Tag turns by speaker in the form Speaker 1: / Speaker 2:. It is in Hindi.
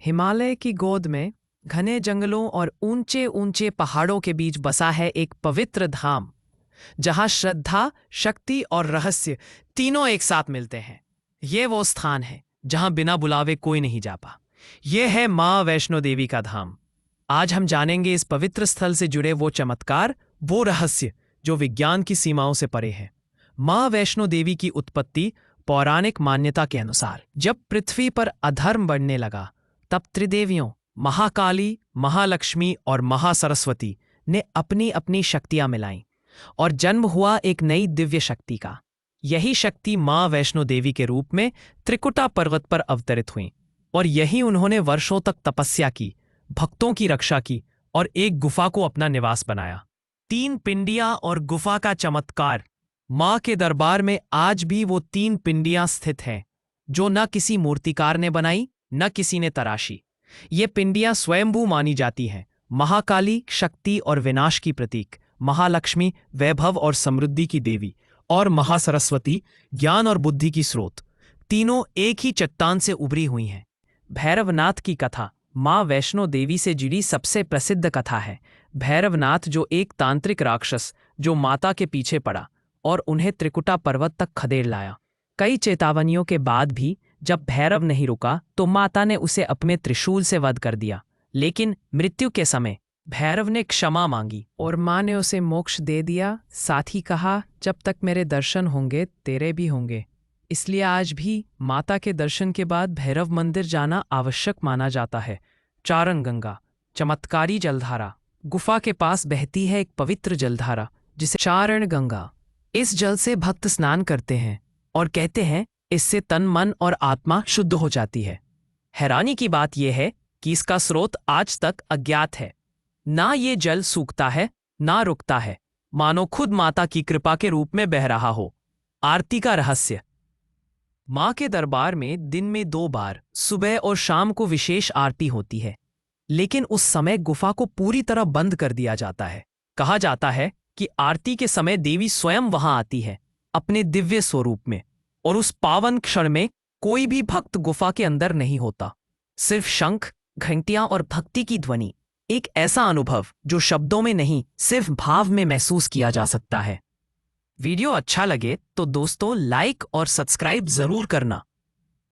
Speaker 1: हिमालय की गोद में घने जंगलों और ऊंचे ऊंचे पहाड़ों के बीच बसा है एक पवित्र धाम, जहां श्रद्धा, शक्ति और रहस्य तीनों एक साथ मिलते हैं। ये वो स्थान है जहां बिना बुलावे कोई नहीं जा पा। ये है माँ वैष्णो देवी का धाम। आज हम जानेंगे इस पवित्र स्थल से जुड़े वो चमत्कार, वो रहस्य जो विज्ञान की सीमाओं से परे है। माँ वैष्णो देवी की उत्पत्ति पौराणिक मान्यता के अनुसार जब पृथ्वी पर अधर्म बढ़ने लगा, तब त्रिदेवियों महाकाली, महालक्ष्मी और महासरस्वती ने अपनी अपनी शक्तियां मिलाईं और जन्म हुआ एक नई दिव्य शक्ति का। यही शक्ति माँ वैष्णो देवी के रूप में त्रिकुटा पर्वत पर अवतरित हुई और यही उन्होंने वर्षों तक तपस्या की, भक्तों की रक्षा की और एक गुफा को अपना निवास बनाया। 3 पिंडियां और गुफा का चमत्कार। माँ के दरबार में आज भी वो 3 पिंडियां स्थित हैं, जो न किसी मूर्तिकार ने बनाई, न किसी ने तराशी। ये पिंडियां स्वयंभू मानी जाती हैं। महाकाली शक्ति और विनाश की प्रतीक, महालक्ष्मी वैभव और समृद्धि की देवी, और महासरस्वती ज्ञान और बुद्धि की स्रोत। तीनों एक ही चट्टान से उभरी हुई हैं। भैरवनाथ की कथा माँ वैष्णो देवी से जुड़ी सबसे प्रसिद्ध कथा है। भैरवनाथ, जो एक तांत्रिक राक्षस जो माता के पीछे पड़ा और उन्हें त्रिकुटा पर्वत तक खदेड़ लाया। कई चेतावनियों के बाद भी जब भैरव नहीं रुका तो माता ने उसे अपने त्रिशूल से वध कर दिया। लेकिन मृत्यु के समय भैरव ने क्षमा मांगी और माँ ने उसे मोक्ष दे दिया। साथ ही कहा, जब तक मेरे दर्शन होंगे तेरे भी होंगे। इसलिए आज भी माता के दर्शन के बाद भैरव मंदिर जाना आवश्यक माना जाता है। चारण गंगा, चमत्कारी जलधारा। गुफा के पास बहती है एक पवित्र जलधारा जिसे चारण गंगा। इस जल से भक्त स्नान करते हैं और कहते हैं इससे तन, मन और आत्मा शुद्ध हो जाती है। हैरानी की बात यह है कि इसका स्रोत आज तक अज्ञात है। ना ये जल सूखता है, ना रुकता है, मानो खुद माता की कृपा के रूप में बह रहा हो। आरती का रहस्य। माँ के दरबार में दिन में 2 बार, सुबह और शाम को विशेष आरती होती है, लेकिन उस समय गुफा को पूरी तरह बंद कर दिया जाता है। कहा जाता है कि आरती के समय देवी स्वयं वहां आती है अपने दिव्य स्वरूप में, और उस पावन क्षण में कोई भी भक्त गुफा के अंदर नहीं होता। सिर्फ शंख, घंटियां और भक्ति की ध्वनि। एक ऐसा अनुभव जो शब्दों में नहीं, सिर्फ भाव में महसूस किया जा सकता है। वीडियो अच्छा लगे तो दोस्तों लाइक और सब्सक्राइब जरूर करना।